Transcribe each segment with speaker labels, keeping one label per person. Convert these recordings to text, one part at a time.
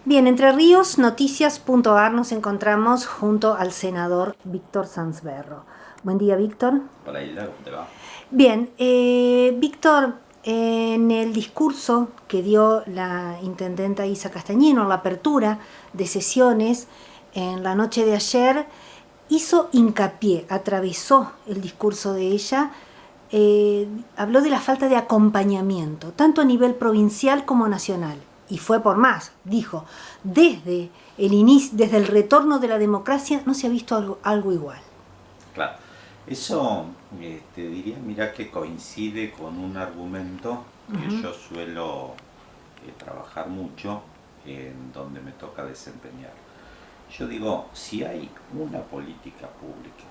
Speaker 1: Bien, Entre Ríos Noticias.ar nos encontramos junto al senador Víctor Sanzberro. Buen día, Víctor.
Speaker 2: Hola Hilda, ¿cómo te va?
Speaker 1: Bien, Víctor, en el discurso que dio la intendenta Isa Castañino, la apertura de sesiones en la noche de ayer, hizo hincapié, atravesó el discurso de ella, habló de la falta de acompañamiento, tanto a nivel provincial como nacional. Y fue por más, dijo, desde el retorno de la democracia no se ha visto algo igual.
Speaker 2: Claro, eso te diría, mira que coincide con un argumento que yo suelo trabajar mucho en donde me toca desempeñar. Yo digo, si hay una política pública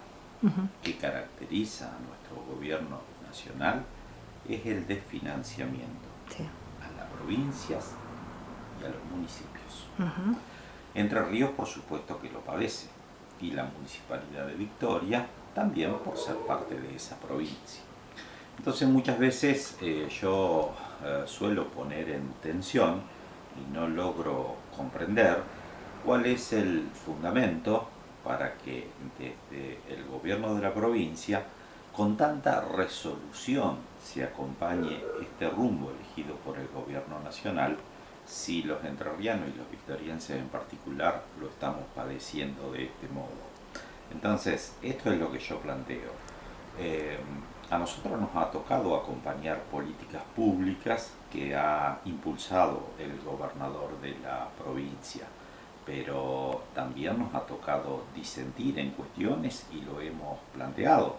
Speaker 2: que caracteriza a nuestro gobierno nacional, es el desfinanciamiento
Speaker 1: Sí.
Speaker 2: a las provincias y a los municipios. Entre Ríos, por supuesto que lo padece, y la Municipalidad de Victoria también por ser parte de esa provincia. Entonces muchas veces yo suelo poner en tensión y no logro comprender cuál es el fundamento para que desde el gobierno de la provincia con tanta resolución se acompañe este rumbo elegido por el gobierno nacional, si los entrerrianos y los victorienses en particular lo estamos padeciendo de este modo. Entonces, esto es lo que yo planteo. A nosotros nos ha tocado acompañar políticas públicas que ha impulsado el gobernador de la provincia, pero también nos ha tocado disentir en cuestiones y lo hemos planteado.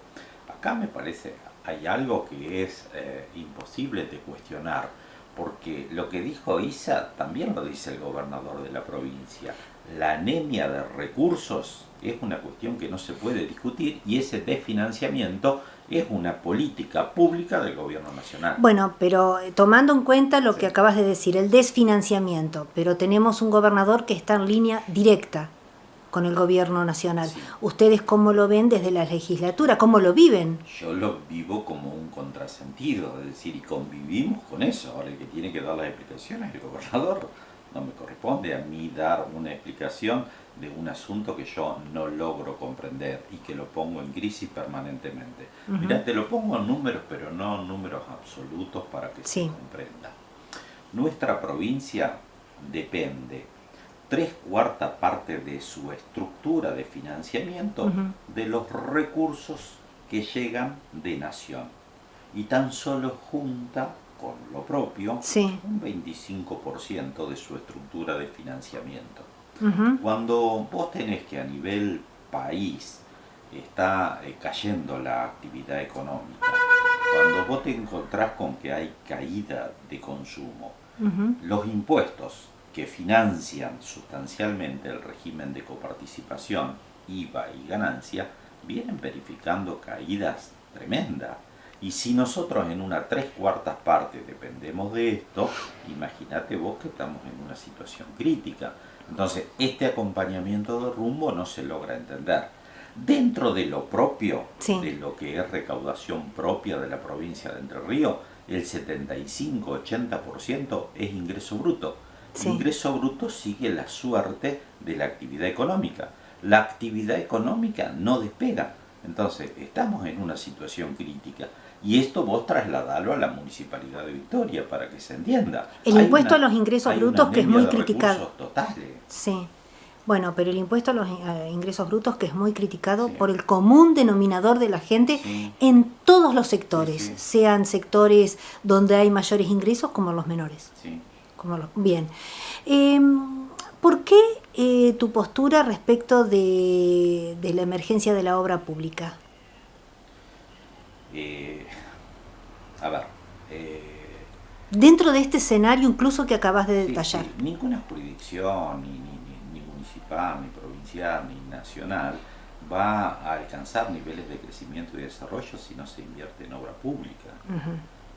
Speaker 2: Acá me parece hay algo que es imposible de cuestionar, porque lo que dijo Isa también lo dice el gobernador de la provincia. La anemia de recursos es una cuestión que no se puede discutir y ese desfinanciamiento es una política pública del gobierno nacional.
Speaker 1: Bueno, pero tomando en cuenta lo que acabas de decir, el desfinanciamiento, pero tenemos un gobernador que está en línea directa con el gobierno nacional.
Speaker 2: Sí.
Speaker 1: ¿Ustedes cómo lo ven desde la legislatura? ¿Cómo lo viven?
Speaker 2: Yo lo vivo como un contrasentido, es decir, y convivimos con eso. Ahora el que tiene que dar las explicaciones es el gobernador. No me corresponde a mí dar una explicación de un asunto que yo no logro comprender y que lo pongo en crisis permanentemente. Mirá, te lo pongo en números, pero no en números absolutos para que se comprenda. Nuestra provincia depende 3/4 parte de su estructura de financiamiento de los recursos que llegan de nación, y tan solo junta con lo propio un 25% de su estructura de financiamiento. Cuando vos tenés que a nivel país está cayendo la actividad económica, cuando vos te encontrás con que hay caída de consumo, los impuestos que financian sustancialmente el régimen de coparticipación, IVA y ganancia, vienen verificando caídas tremendas. Y si nosotros en una 3/4 parte dependemos de esto, imagínate vos que estamos en una situación crítica. Entonces, este acompañamiento de rumbo no se logra entender. Dentro de lo propio, de lo que es recaudación propia de la provincia de Entre Ríos, el 75-80% es ingreso bruto. El ingreso bruto sigue la suerte de la actividad económica. La actividad económica no despega. Entonces, estamos en una situación crítica. Y esto vos trasladalo a la Municipalidad de Victoria para que se entienda.
Speaker 1: El impuesto a los ingresos brutos, que es muy criticado.
Speaker 2: Totales.
Speaker 1: Sí. Bueno, pero el impuesto a los ingresos brutos, que es muy criticado por el común denominador de la gente en todos los sectores, sean sectores donde hay mayores ingresos como los menores. Bien. ¿Por qué tu postura respecto de la emergencia de la obra pública?
Speaker 2: A ver.
Speaker 1: Dentro de este escenario incluso que acabas de detallar.
Speaker 2: Ninguna jurisdicción, ni municipal, ni provincial, ni nacional, va a alcanzar niveles de crecimiento y desarrollo si no se invierte en obra pública.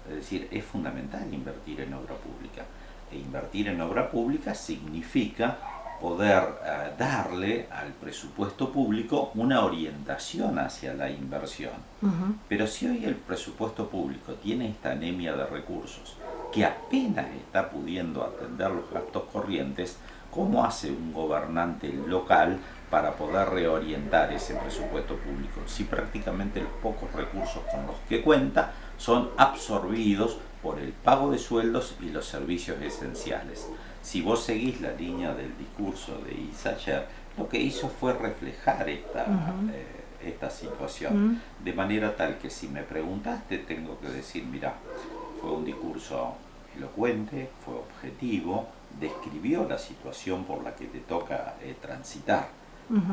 Speaker 2: Es decir, es fundamental invertir en obra pública. E invertir en obra pública significa poder darle al presupuesto público una orientación hacia la inversión. Pero si hoy el presupuesto público tiene esta anemia de recursos, que apenas está pudiendo atender los gastos corrientes, ¿cómo hace un gobernante local para poder reorientar ese presupuesto público si prácticamente los pocos recursos con los que cuenta son absorbidos por el pago de sueldos y los servicios esenciales? Si vos seguís la línea del discurso de Isa ayer, lo que hizo fue reflejar esta situación, de manera tal que si me preguntaste tengo que decir, mira, fue un discurso elocuente, fue objetivo, describió la situación por la que te toca transitar.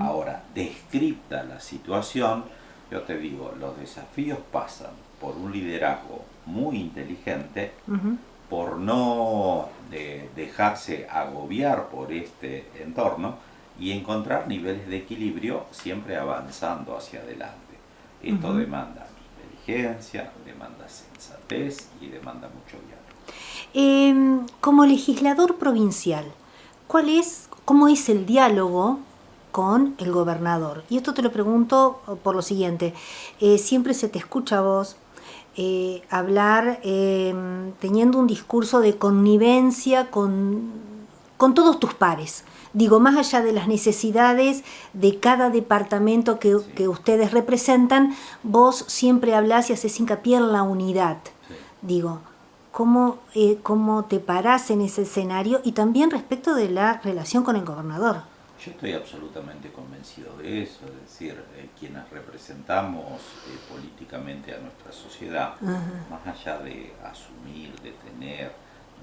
Speaker 2: Ahora, descripta la situación, yo te digo, los desafíos pasan por un liderazgo muy inteligente, por no dejarse agobiar por este entorno y encontrar niveles de equilibrio siempre avanzando hacia adelante. Esto demanda inteligencia, demanda sensatez y demanda mucho diálogo.
Speaker 1: Como legislador provincial, ¿cómo es el diálogo con el gobernador? Y esto te lo pregunto por lo siguiente, siempre se te escucha a vos hablar teniendo un discurso de connivencia con todos tus pares. Digo, más allá de las necesidades de cada departamento que ustedes representan, vos siempre hablás y haces hincapié en la unidad. Digo, ¿cómo te parás en ese escenario? Y también respecto de la relación con el gobernador.
Speaker 2: Yo estoy absolutamente convencido de eso, es decir, quienes representamos políticamente a nuestra sociedad, más allá de asumir, de tener,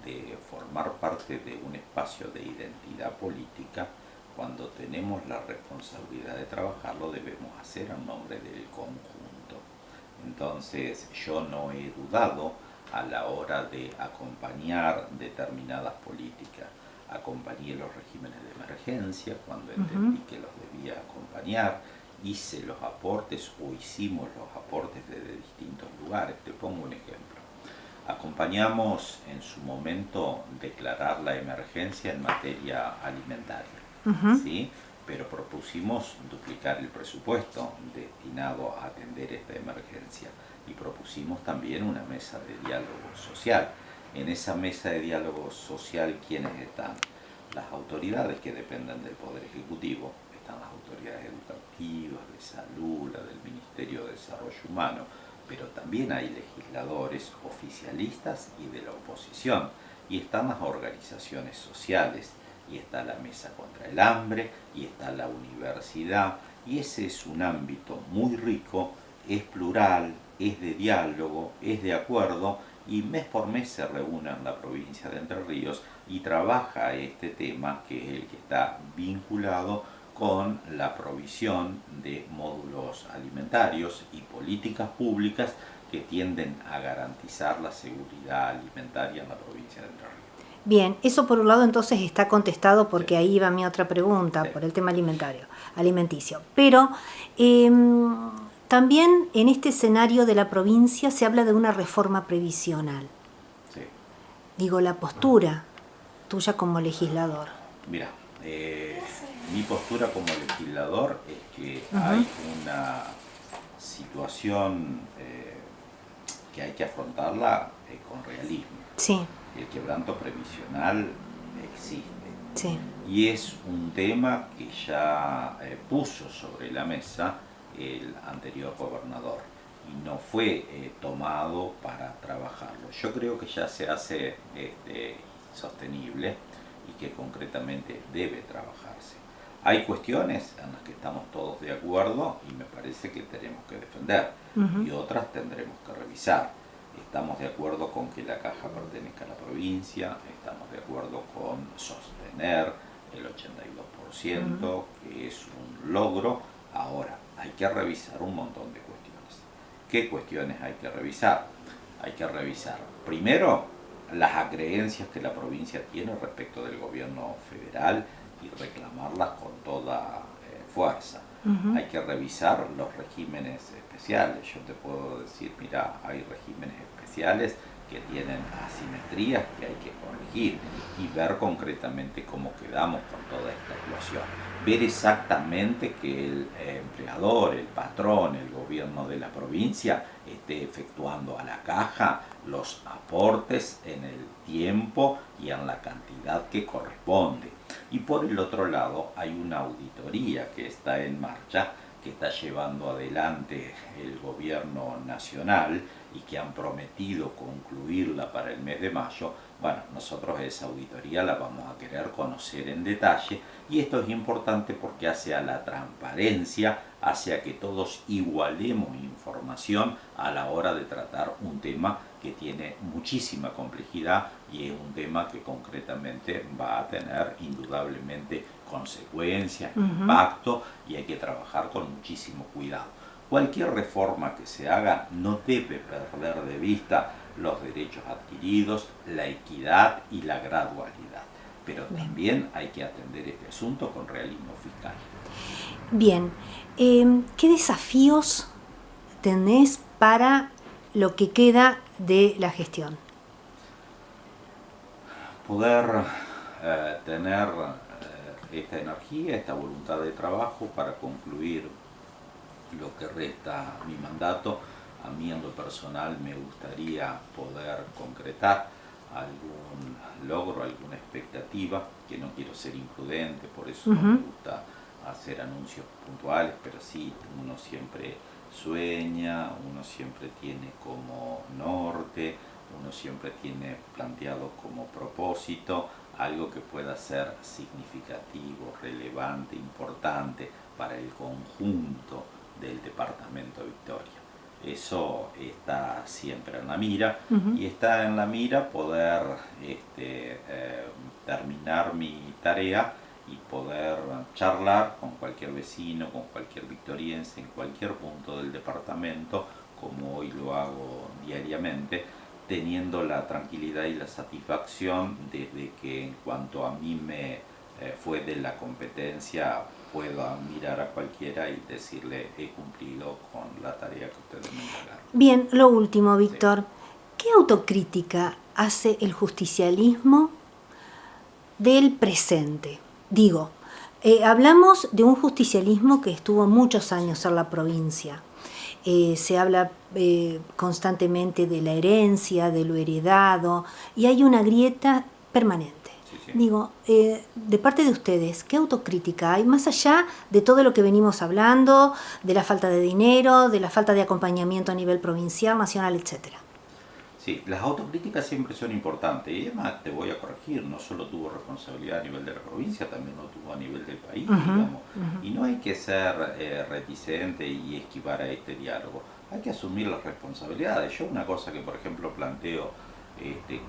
Speaker 2: de formar parte de un espacio de identidad política, cuando tenemos la responsabilidad de trabajarlo debemos hacer en nombre del conjunto. Entonces yo no he dudado a la hora de acompañar determinadas políticas. Acompañé los regímenes de emergencia cuando entendí que los debía acompañar, hice los aportes o hicimos los aportes desde distintos lugares. Te pongo un ejemplo. Acompañamos en su momento declarar la emergencia en materia alimentaria, ¿sí? Pero propusimos duplicar el presupuesto destinado a atender esta emergencia y propusimos también una mesa de diálogo social. En esa mesa de diálogo social, ¿quiénes están? Las autoridades que dependen del Poder Ejecutivo, están las autoridades educativas, de salud, la del Ministerio de Desarrollo Humano, pero también hay legisladores oficialistas y de la oposición, y están las organizaciones sociales, y está la Mesa contra el Hambre, y está la universidad, y ese es un ámbito muy rico, es plural, es de diálogo, es de acuerdo, y mes por mes se reúne en la provincia de Entre Ríos y trabaja este tema que es el que está vinculado con la provisión de módulos alimentarios y políticas públicas que tienden a garantizar la seguridad alimentaria en la provincia de Entre Ríos.
Speaker 1: Bien, eso por un lado entonces está contestado porque ahí va mi otra pregunta, por el tema alimenticio. Pero también en este escenario de la provincia se habla de una reforma previsional.
Speaker 2: Sí.
Speaker 1: Digo, la postura tuya como legislador.
Speaker 2: Mira, mi postura como legislador es que hay una situación que hay que afrontarla con realismo.
Speaker 1: Sí.
Speaker 2: El quebranto previsional existe.
Speaker 1: Sí.
Speaker 2: Y es un tema que ya puso sobre la mesa el anterior gobernador y no fue tomado para trabajarlo. Yo creo que ya se hace sostenible y que concretamente debe trabajarse. Hay cuestiones en las que estamos todos de acuerdo y me parece que tenemos que defender y otras tendremos que revisar. Estamos de acuerdo con que la caja pertenezca a la provincia, estamos de acuerdo con sostener el 82%, que es un logro. Ahora, hay que revisar un montón de cuestiones. ¿Qué cuestiones hay que revisar? Hay que revisar, primero, las acreencias que la provincia tiene respecto del gobierno federal y reclamarlas con toda fuerza. Hay que revisar los regímenes especiales. Yo te puedo decir, mira, hay regímenes especiales que tienen asimetrías que hay que corregir y ver concretamente cómo quedamos con toda esta actuación. Ver exactamente que el empleador, el patrón, el gobierno de la provincia esté efectuando a la caja los aportes en el tiempo y en la cantidad que corresponde. Y por el otro lado hay una auditoría que está en marcha, que está llevando adelante el gobierno nacional y que han prometido concluirla para el mes de mayo. Bueno, nosotros esa auditoría la vamos a querer conocer en detalle y esto es importante porque hace a la transparencia, hace a que todos igualemos información a la hora de tratar un tema que tiene muchísima complejidad y es un tema que concretamente va a tener indudablemente consecuencias, impacto y hay que trabajar con muchísimo cuidado. Cualquier reforma que se haga no debe perder de vista los derechos adquiridos, la equidad y la gradualidad. Pero también hay que atender este asunto con realismo fiscal.
Speaker 1: Bien, ¿qué desafíos tenés para lo que queda de la gestión?
Speaker 2: Poder tener esta energía, esta voluntad de trabajo para concluir lo que resta mi mandato. A mí en lo personal me gustaría poder concretar algún logro, alguna expectativa, que no quiero ser imprudente, por eso no me gusta hacer anuncios puntuales, pero sí, uno siempre sueña, uno siempre tiene como norte, uno siempre tiene planteado como propósito algo que pueda ser significativo, relevante, importante para el conjunto del departamento Victoria. Eso está siempre en la mira y está en la mira poder terminar mi tarea y poder charlar con cualquier vecino, con cualquier victoriense en cualquier punto del departamento, como hoy lo hago diariamente, teniendo la tranquilidad y la satisfacción desde que en cuanto a mí me fue de la competencia, puedo mirar a cualquiera y decirle he cumplido con la tarea que ustedes me encargaron.
Speaker 1: Bien, lo último, Víctor. Sí. ¿Qué autocrítica hace el justicialismo del presente? Digo, hablamos de un justicialismo que estuvo muchos años en la provincia. Se habla constantemente de la herencia, de lo heredado, y hay una grieta permanente. Sí. Digo, de parte de ustedes, ¿qué autocrítica hay? Más allá de todo lo que venimos hablando, de la falta de dinero, de la falta de acompañamiento a nivel provincial, nacional, etcétera.
Speaker 2: Sí, las autocríticas siempre son importantes y además te voy a corregir, no solo tuvo responsabilidad a nivel de la provincia, también lo tuvo a nivel del país, digamos. Y no hay que ser reticente y esquivar a este diálogo, hay que asumir las responsabilidades. Yo una cosa que por ejemplo planteo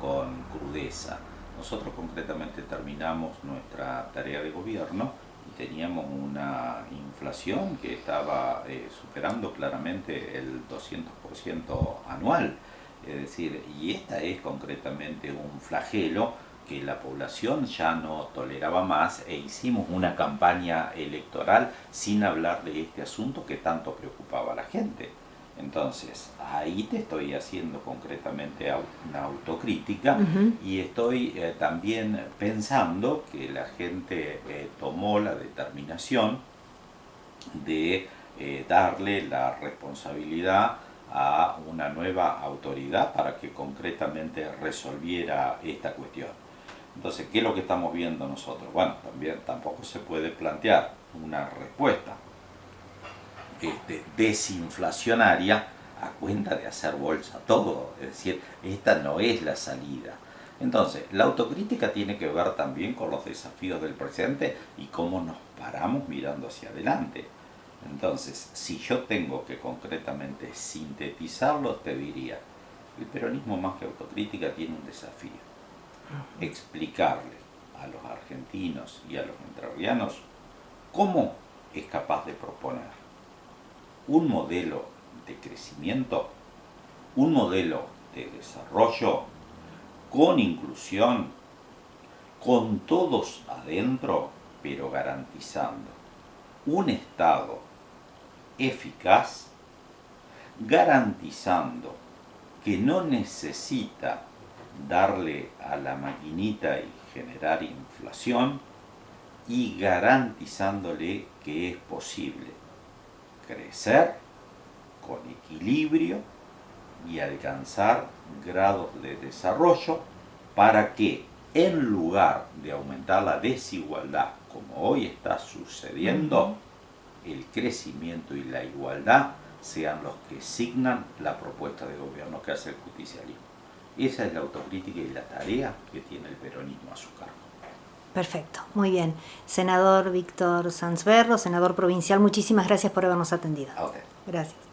Speaker 2: con crudeza, nosotros concretamente terminamos nuestra tarea de gobierno y teníamos una inflación que estaba superando claramente el 200% anual. Es decir, y esta es concretamente un flagelo que la población ya no toleraba más e hicimos una campaña electoral sin hablar de este asunto que tanto preocupaba a la gente. Entonces, ahí te estoy haciendo concretamente una autocrítica y estoy también pensando que la gente tomó la determinación de darle la responsabilidad a una nueva autoridad para que concretamente resolviera esta cuestión. Entonces, ¿qué es lo que estamos viendo nosotros? Bueno, también tampoco se puede plantear una respuesta desinflacionaria a cuenta de hacer bolsa todo. Es decir, esta no es la salida. Entonces, la autocrítica tiene que ver también con los desafíos del presente y cómo nos paramos mirando hacia adelante. Entonces, si yo tengo que concretamente sintetizarlo, te diría, el peronismo más que autocrítica tiene un desafío. Explicarle a los argentinos y a los entrerrianos cómo es capaz de proponer un modelo de crecimiento, un modelo de desarrollo con inclusión, con todos adentro, pero garantizando un Estado eficaz, garantizando que no necesita darle a la maquinita y generar inflación, y garantizándole que es posible crecer con equilibrio y alcanzar grados de desarrollo para que, en lugar de aumentar la desigualdad como hoy está sucediendo, el crecimiento y la igualdad sean los que signan la propuesta de gobierno que hace el justicialismo. Esa es la autocrítica y la tarea que tiene el peronismo a su cargo.
Speaker 1: Perfecto, muy bien. Senador Víctor Sanz Berro, senador provincial, muchísimas gracias por habernos atendido.
Speaker 2: A usted.
Speaker 1: Gracias.